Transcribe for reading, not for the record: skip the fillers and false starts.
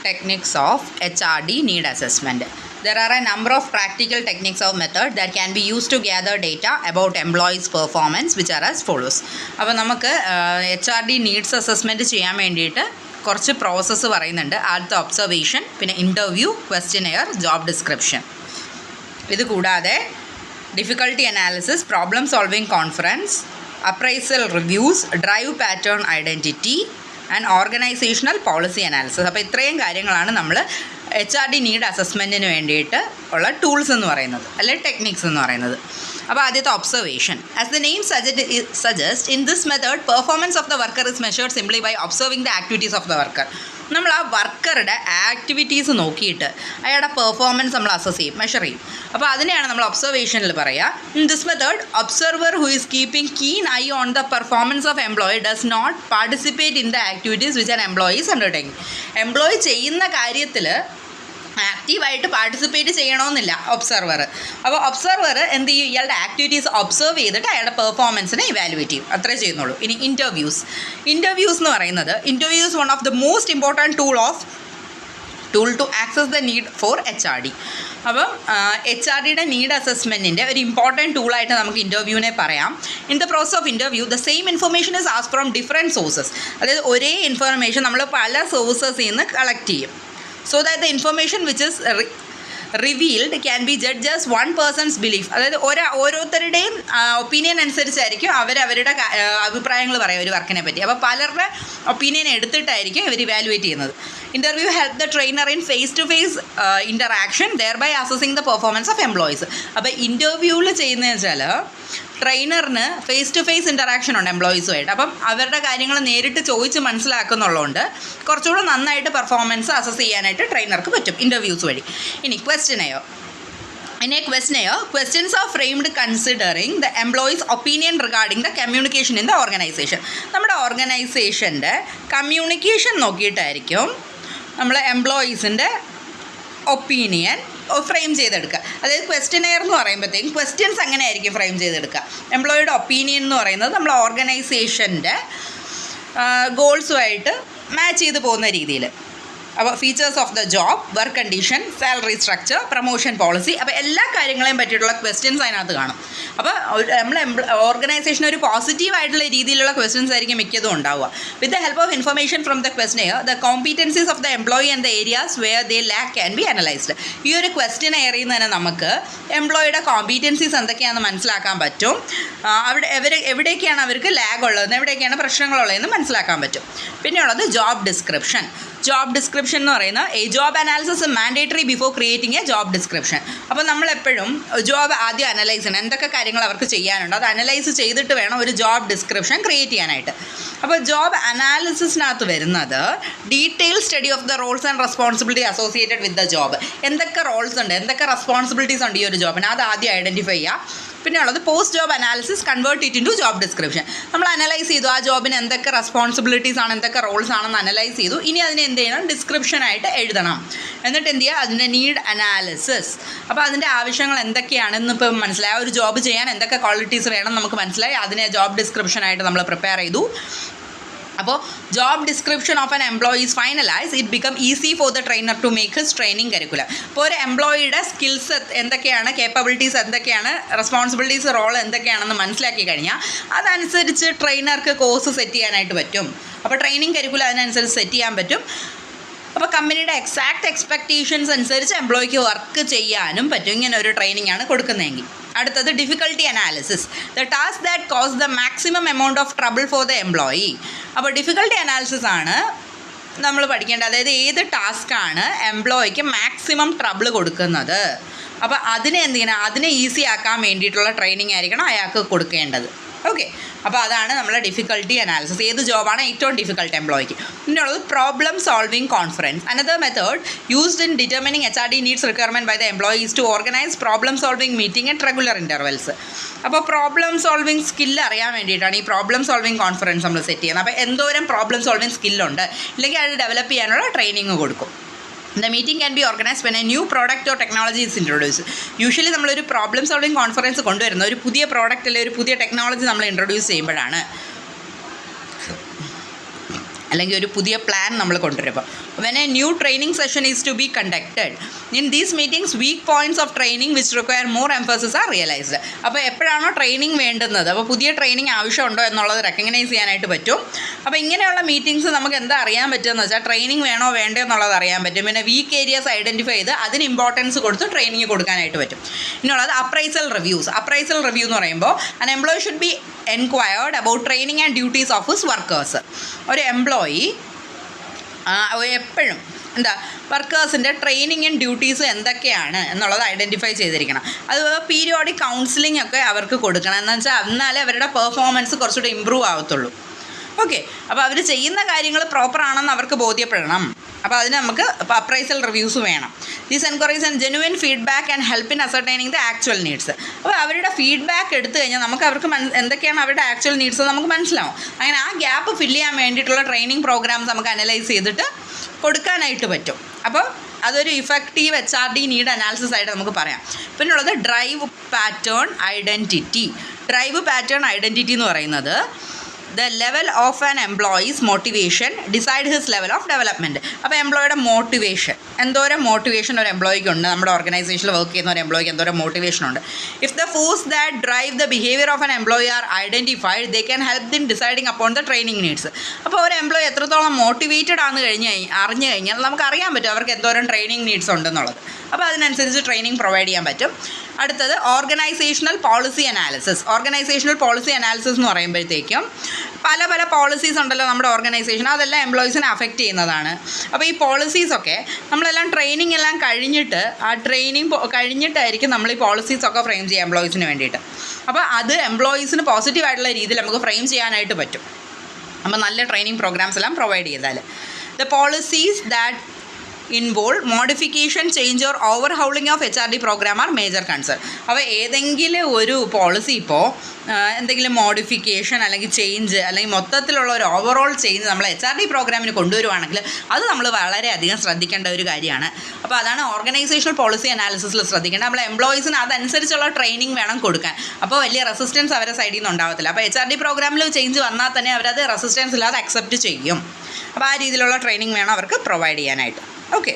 techniques of HRD need assessment. There are a number of practical techniques or methods that can be used to gather data about employees' performance, which are as follows. അപ്പോൾ നമുക്ക് HRD needs assessment ചെയ്യാൻ വേണ്ടിയിട്ട് കുറച്ച് process പറയുന്നുണ്ട്. ആദ്യത്തെ observation, പിന്നെ interview, questionnaire, job description. ഇത് കൂടാതെ difficulty analysis, problem solving conference, appraisal reviews, drive pattern identity and organisational policy analysis. അപ്പോൾ ഇത്രയും കാര്യങ്ങളാണ് നമ്മൾ HRD നീഡ് അസസ്മെൻറ്റിന് വേണ്ടിയിട്ട് ഉള്ള ടൂൾസ് എന്ന് പറയുന്നത്, അല്ലെങ്കിൽ ടെക്നിക്സ് എന്ന് പറയുന്നത്. അപ്പോൾ ആദ്യത്തെ observation. As the name suggest in this method performance of the worker is measured simply by observing the activities of the worker. നമ്മൾ ആ വർക്കറുടെ ആക്ടിവിറ്റീസ് നോക്കിയിട്ട് അയാളുടെ പെർഫോമൻസ് നമ്മൾ അസസ് ചെയ്യും, മെഷർ ചെയ്യും. അപ്പോൾ അതിനെയാണ് നമ്മൾ ഒബ്സർവേഷനിൽ പറയുക. In this method observer who is keeping keen eye on the performance of employee does not participate in the activities which an employee is undertaking. Employee ചെയ്യുന്ന കാര്യത്തിൽ ആക്റ്റീവായിട്ട് പാർട്ടിസിപ്പേറ്റ് ചെയ്യണമെന്നില്ല ഒബ്സർവർ. അപ്പോൾ ഒബ്സർവർ എന്ത് ചെയ്യും, ഇയാളുടെ ആക്ടിവിറ്റീസ് ഒബ്സർവ് ചെയ്തിട്ട് അയാളുടെ പെർഫോമൻസിനെ ഇവാലുവേറ്റ് ചെയ്യും, അത്രേ ചെയ്യുന്നുള്ളൂ. ഇനി ഇൻ്റർവ്യൂസ് എന്ന് പറയുന്നത്, interviews one of the most important tool to access the need for HRD. അപ്പം HRDയുടെ നീഡ് അസസ്മെൻറ്റിൻ്റെ ഒരു ഇമ്പോർട്ടൻറ്റ് ടൂളായിട്ട് നമുക്ക് ഇൻ്റർവ്യൂവിനെ പറയാം. In the process of interview the same information is asked from different sources. അതായത് ഒരേ ഇൻഫർമേഷൻ നമ്മൾ പല സോഴ്സസിൽ നിന്ന് കളക്ട് ചെയ്യും. So that the information which is revealed can be judged as one person's belief. അതായത് ഓരോരുത്തരുടെയും ഒപ്പീനിയൻ അനുസരിച്ചായിരിക്കും അവരുടെ അഭിപ്രായങ്ങൾ പറയുക ഒരു വർക്കിനെ പറ്റി. അപ്പോൾ പലരുടെ ഒപ്പീനിയൻ എടുത്തിട്ടായിരിക്കും ഇവർ ഇവാലുവേറ്റ് ചെയ്യുന്നത്. Interview help the trainer in face to face interaction there by assessing the performance of employees. അപ്പോൾ ഇൻ്റർവ്യൂവിൽ ചെയ്യുന്നതെന്ന് വെച്ചാൽ ട്രെയിനറിന് ഫേസ് ടു ഫേസ് ഇൻ്ററാക്ഷൻ ഉണ്ട് എംപ്ലോയീസുമായിട്ട്. അപ്പം അവരുടെ കാര്യങ്ങൾ നേരിട്ട് ചോദിച്ച് മനസ്സിലാക്കുന്നുള്ളതുകൊണ്ട് കുറച്ചുകൂടെ നന്നായിട്ട് പെർഫോമൻസ് അസസ് ചെയ്യാനായിട്ട് ട്രെയിനർക്ക് പറ്റും ഇൻ്റർവ്യൂസ് വഴി. ഇനി questionnaire. In a questionnaire, questions are framed considering the employee's opinion regarding the communication in the organization. നമ്മുടെ ഓർഗനൈസേഷൻ്റെ കമ്മ്യൂണിക്കേഷൻ നോക്കിയിട്ടായിരിക്കും നമ്മൾ എംപ്ലോയീസിൻ്റെ ഒപ്പീനിയൻ ഫ്രെയിം ചെയ്തെടുക്കുക. അതായത് ക്വസ്റ്റ്യനെയർ എന്ന് പറയുമ്പോഴത്തേക്കും ക്വസ്റ്റ്യൻസ് അങ്ങനെയായിരിക്കും ഫ്രെയിം ചെയ്തെടുക്കുക. എംപ്ലോയിയുടെ ഒപ്പീനിയൻ എന്ന് പറയുന്നത് നമ്മൾ ഓർഗനൈസേഷൻ്റെ ഗോൾസുമായിട്ട് മാച്ച് ചെയ്ത് പോകുന്ന രീതിയിൽ. അപ്പോൾ features of the job, work condition, salary structure, promotion policy, അപ്പോൾ എല്ലാ കാര്യങ്ങളെയും പറ്റിയിട്ടുള്ള ക്വസ്റ്റ്യൻസ് അതിനകത്ത് കാണും. അപ്പോൾ നമ്മൾ ഓർഗനൈസേഷൻ ഒരു പോസിറ്റീവായിട്ടുള്ള രീതിയിലുള്ള ക്വസ്റ്റ്യൻസ് ആയിരിക്കും മിക്കതും ഉണ്ടാവുക. With the help of information from the questionnaire the competencies of the employee and the areas where they lack can be analysed. ഈ ഒരു ക്വസ്റ്റ്യനെയറിൽ നിന്ന് തന്നെ നമുക്ക് എംപ്ലോയിയുടെ കോമ്പീറ്റൻസീസ് എന്തൊക്കെയാണെന്ന് മനസ്സിലാക്കാൻ പറ്റും. അവിടെ എവിടേക്കാണ് അവർക്ക് ലാഗ് ഉള്ളതെന്ന്, എവിടേക്കാണ് പ്രശ്നങ്ങളുള്ളതെന്ന് മനസ്സിലാക്കാൻ പറ്റും. പിന്നെയുള്ളത് ജോബ് ഡിസ്ക്രിപ്ഷൻ. ജോബ് ഡിസ്ക്രിപ്ഷൻ എന്ന് പറയുന്ന A job analysis mandatory before creating A job description. അപ്പോൾ നമ്മളെപ്പോഴും ജോബ് ആദ്യം അനലൈസ് ചെയ്യണം, എന്തൊക്കെ കാര്യങ്ങൾ അവർക്ക് ചെയ്യാനുണ്ട് അത് അനലൈസ് ചെയ്തിട്ട് വേണം ഒരു ജോബ് ഡിസ്ക്രിപ്ഷൻ ക്രിയേറ്റ് ചെയ്യാനായിട്ട്. അപ്പോൾ ജോബ് അനാലിസിസിനകത്ത് വരുന്നത് detail study of the roles and responsibility associated with the job. എന്തൊക്കെ റോൾസ് ഉണ്ട്, എന്തൊക്കെ റെസ്പോൺസിബിലിറ്റീസ് ഉണ്ട് ഈ ഒരു ജോബിന്, അത് ആദ്യം ഐഡൻറ്റിഫൈ ചെയ്യുക. പിന്നെ ഉള്ളത് post job analysis convert it into job description. നമ്മൾ അനലൈസ് ചെയ്തു ആ ജോബിന് എന്തൊക്കെ റെസ്പോൺസിബിലിറ്റീസ് ആണ്, എന്തൊക്കെ റോൾസ് ആണെന്ന് അനലൈസ് ചെയ്തു. ഇനി അതിനെ എന്ത് ചെയ്യണം, ഡിസ്ക്രിപ്ഷനായിട്ട് എഴുതണം. എന്നിട്ട് എന്ത് ചെയ്യുക, അതിൻ്റെ നീഡ് അനാലിസിസ്. അപ്പോൾ അതിൻ്റെ ആവശ്യങ്ങൾ എന്തൊക്കെയാണെന്ന് ഇപ്പോൾ മനസ്സിലായി. ഒരു ജോബ് ചെയ്യാൻ എന്തൊക്കെ ക്വാളിറ്റീസ് വേണം നമുക്ക് മനസ്സിലായി. അതിനെ ജോബ് ഡിസ്ക്രിപ്ഷനായിട്ട് നമ്മൾ പ്രിപ്പയർ ചെയ്തു. അപ്പോൾ job description of an employee is finalise, it become easy for the trainer to make his training curriculum. ഇപ്പോൾ ഒരു എംപ്ലോയിയുടെ സ്കിൽസ് എന്തൊക്കെയാണ്, കേപ്പബിലിറ്റീസ് എന്തൊക്കെയാണ്, റെസ്പോൺസിബിലിറ്റീസ് റോൾ എന്തൊക്കെയാണെന്ന് മനസ്സിലാക്കി കഴിഞ്ഞാൽ അതനുസരിച്ച് ട്രെയിനർക്ക് കോഴ്സ് സെറ്റ് ചെയ്യാനായിട്ട് പറ്റും. അപ്പോൾ ട്രെയിനിങ് കരിക്കുലം അതിനനുസരിച്ച് സെറ്റ് ചെയ്യാൻ പറ്റും. അപ്പോൾ കമ്പനിയുടെ എക്സാക്ട് എക്സ്പെക്റ്റേഷൻസ് അനുസരിച്ച് എംപ്ലോയിക്ക് വർക്ക് ചെയ്യാനും പറ്റും ഇങ്ങനെ ഒരു ട്രെയിനിങ് ആണ് കൊടുക്കുന്നതെങ്കിൽ. അടുത്തത് difficulty analysis. The task that cause the maximum amount of trouble for the employee. അപ്പോൾ ഡിഫിക്കൽട്ടി അനാലിസിസ് ആണ് നമ്മൾ പഠിക്കേണ്ടത്. അതായത് ഏത് ടാസ്ക്കാണ് എംപ്ലോയിക്ക് മാക്സിമം ട്രബിൾ കൊടുക്കുന്നത്. അപ്പോൾ അതിനെ എന്ത് ചെയ്യണം, അതിനെ ഈസി ആക്കാൻ വേണ്ടിയിട്ടുള്ള ട്രെയിനിങ് ആയിരിക്കണം അയാൾക്ക് കൊടുക്കേണ്ടത്. ഓക്കെ, അപ്പോൾ അതാണ് നമ്മളെ ഡിഫിക്കൽട്ടി അനാലിസിസ്. ഏത് ജോബാണ് ഏറ്റവും ഡിഫിക്കൽട്ട് എംപ്ലോയിക്ക്. പിന്നെയുള്ളത് problem solving conference. Another method used in determining HRD needs requirement by the employees to organise problem solving meeting at regular intervals. അപ്പോൾ പ്രോബ്ലം സോൾവിംഗ് സ്കില്ല് അറിയാൻ വേണ്ടിയിട്ടാണ് ഈ പ്രോബ്ലം സോൾവിംഗ് കോൺഫറൻസ് നമ്മൾ set ചെയ്യുന്നത്. അപ്പോൾ എന്തോരം പ്രോബ്ലം സോൾവിംഗ് സ്കില്ലുണ്ട്, ഇല്ലെങ്കിൽ അത് ഡെവലപ്പ് ചെയ്യാനുള്ള ട്രെയിനിങ് കൊടുക്കും. The meeting can be organized when a new product or technology is introduced. Usually നമ്മളൊരു പ്രോബ്ലം സോൾവിംഗ് കോൺഫറൻസ് കൊണ്ടുവരുന്ന ഒരു പുതിയ പ്രോഡക്റ്റ് അല്ലെങ്കിൽ ഒരു പുതിയ ടെക്നോളജി നമ്മൾ ഇൻട്രൊഡ്യൂസ് ചെയ്യുമ്പോഴാണ്. അല്ലെങ്കിൽ ഒരു പുതിയ പ്ലാൻ നമ്മൾ കൊണ്ടുവരുമ്പോൾ when a new training session is to be conducted in these meetings weak points of training which require more emphasis are realised. അപ്പോൾ എപ്പോഴാണോ ട്രെയിനിങ് വേണ്ടുന്നത്, അപ്പോൾ പുതിയ ട്രെയിനിങ് ആവശ്യമുണ്ടോ എന്നുള്ളത് റെക്കഗ്നൈസ് ചെയ്യാനായിട്ട് പറ്റും. അപ്പോൾ ഇങ്ങനെയുള്ള മീറ്റിംഗ്സ് നമുക്ക് എന്താ അറിയാൻ പറ്റുമെന്ന് വെച്ചാൽ ട്രെയിനിങ് വേണോ വേണ്ടോ എന്നുള്ളത് അറിയാൻ പറ്റും. പിന്നെ വീക്ക് ഏരിയാസ് ഐഡൻറ്റിഫൈ ചെയ്ത് അതിന് ഇമ്പോർട്ടൻസ് കൊടുത്ത് ട്രെയിനിങ് കൊടുക്കാനായിട്ട് പറ്റും. ഇനിയുള്ളത് അപ്രൈസൽ റിവ്യൂസ്. അപ്രൈസൽ റിവ്യൂ എന്ന് പറയുമ്പോൾ അൻ employee should be enquired about training and duties of his workers. ഒരു എംപ്ലോയി എപ്പോഴും വർക്കേഴ്സിൻ്റെ ട്രെയിനിങ് ആൻഡ് ഡ്യൂട്ടീസ് എന്തൊക്കെയാണ് എന്നുള്ളത് ഐഡൻറ്റിഫൈ ചെയ്തിരിക്കണം. അത് പീരിയോഡിക് കൗൺസിലിംഗ് ഒക്കെ അവർക്ക് കൊടുക്കണം. എന്ന് വെച്ചാൽ എന്നാലേ അവരുടെ പെർഫോമൻസ് കുറച്ചുകൂടി ഇമ്പ്രൂവ് ആവത്തുള്ളൂ. ഓക്കെ, അപ്പോൾ അവർ ചെയ്യുന്ന കാര്യങ്ങൾ പ്രോപ്പർ ആണെന്ന് അവർക്ക് ബോധ്യപ്പെടണം. അപ്പോൾ അതിന് നമുക്ക് അപ്രൈസൽ റിവ്യൂസ് വേണം. These encourage and genuine feedback and help in ascertaining the actual needs. അപ്പോൾ അവരുടെ ഫീഡ്ബാക്ക് എടുത്തു കഴിഞ്ഞാൽ നമുക്ക് അവർക്ക് എന്തൊക്കെയാണ് അവരുടെ ആക്ച്വൽ നീഡ്സ് നമുക്ക് മനസ്സിലാവും. അങ്ങനെ ആ ഗ്യാപ്പ് ഫില്ല് ചെയ്യാൻ വേണ്ടിയിട്ടുള്ള ട്രെയിനിങ് പ്രോഗ്രാംസ് നമുക്ക് അനലൈസ് ചെയ്തിട്ട് കൊടുക്കാനായിട്ട് പറ്റും. അപ്പോൾ അതൊരു ഇഫക്റ്റീവ് HRD നീഡ് അനാലിസിസ് ആയിട്ട് നമുക്ക് പറയാം. പിന്നെ ഉള്ളത് drive pattern identity. Drive pattern identity എന്ന് പറയുന്നത് the level of an employees motivation decide his level of development. അപ്പോൾ എംപ്ലോയിയുടെ മോട്ടിവേഷൻ, എന്തോരം മോട്ടിവേഷൻ ഒരു എംപ്ലോയിക്ക് ഉണ്ട്, നമ്മുടെ ഓർഗനൈസേഷനിൽ വർക്ക് ചെയ്യുന്ന ഒരു എംപ്ലോയിക്ക് എന്തോരം മോട്ടിവേഷൻ ഉണ്ട്. If the force that drive the behaviour of an employee are identified they can help in deciding upon the training needs. അപ്പോൾ ഒരു എംപ്ലോയി എത്രത്തോളം മോട്ടിവേറ്റഡ് ആണെന്ന് അറിഞ്ഞു കഴിഞ്ഞാൽ നമുക്ക് അറിയാൻ പറ്റും അവർക്ക് എന്തോരം ട്രെയിനിങ് നീഡ്സ് ഉണ്ടെന്നുള്ളത്. അപ്പോൾ അതിനനുസരിച്ച് ട്രെയിനിങ് പ്രൊവൈഡ് ചെയ്യാൻ പറ്റും. അടുത്തത് organisational policy analysis. Organisational policy analysis എന്ന് പറയുമ്പോഴത്തേക്കും പല പല പോളിസീസ് ഉണ്ടല്ലോ നമ്മുടെ ഓർഗനൈസേഷൻ, അതെല്ലാം എംപ്ലോയീസിനെ അഫക്റ്റ് ചെയ്യുന്നതാണ്. അപ്പോൾ ഈ പോളിസീസൊക്കെ നമ്മളെല്ലാം ട്രെയിനിങ് എല്ലാം കഴിഞ്ഞിട്ട് കഴിഞ്ഞിട്ടായിരിക്കും നമ്മൾ ഈ പോളിസീസൊക്കെ ഫ്രെയിം ചെയ്യുക എംപ്ലോയീസിന് വേണ്ടിയിട്ട്. അപ്പോൾ അത് എംപ്ലോയീസിന് പോസിറ്റീവായിട്ടുള്ള രീതിയിൽ നമുക്ക് ഫ്രെയിം ചെയ്യാനായിട്ട് പറ്റും. അപ്പോൾ നല്ല ട്രെയിനിങ് പ്രോഗ്രാംസ് എല്ലാം പ്രൊവൈഡ് ചെയ്താൽ. The policies that involve modification, change or overhauling of HRD programme are major concern. അപ്പോൾ ഏതെങ്കിലും ഒരു പോളിസി ഇപ്പോൾ എന്തെങ്കിലും മോഡിഫിക്കേഷൻ അല്ലെങ്കിൽ ചേഞ്ച് അല്ലെങ്കിൽ മൊത്തത്തിലുള്ള ഒരു ഓവറോൾ ചേഞ്ച് നമ്മൾ HRD പ്രോഗ്രാമിന് കൊണ്ടുവരുവാണെങ്കിൽ അത് നമ്മൾ വളരെയധികം ശ്രദ്ധിക്കേണ്ട ഒരു കാര്യമാണ്. അപ്പോൾ അതാണ് ഓർഗനൈസേഷണൽ പോളിസി അനാലിസിസിൽ ശ്രദ്ധിക്കേണ്ടത്. നമ്മൾ എംപ്ലോയീസിന് അതനുസരിച്ചുള്ള ട്രെയിനിങ് വേണം കൊടുക്കാൻ. അപ്പോൾ വലിയ റെസിസ്റ്റൻസ് അവരുടെ സൈഡിൽ നിന്ന് ഉണ്ടാവത്തില്ല. അപ്പോൾ HRD പ്രോഗ്രാമിൽ ചേഞ്ച് വന്നാൽ തന്നെ അവരത് റെസിസ്റ്റൻസ് ഇല്ലാതെ അക്സെപ്റ്റ് ചെയ്യും. അപ്പോൾ ആ രീതിയിലുള്ള ട്രെയിനിങ് വേണം അവർക്ക് പ്രൊവൈഡ് ചെയ്യാനായിട്ട്. Okay.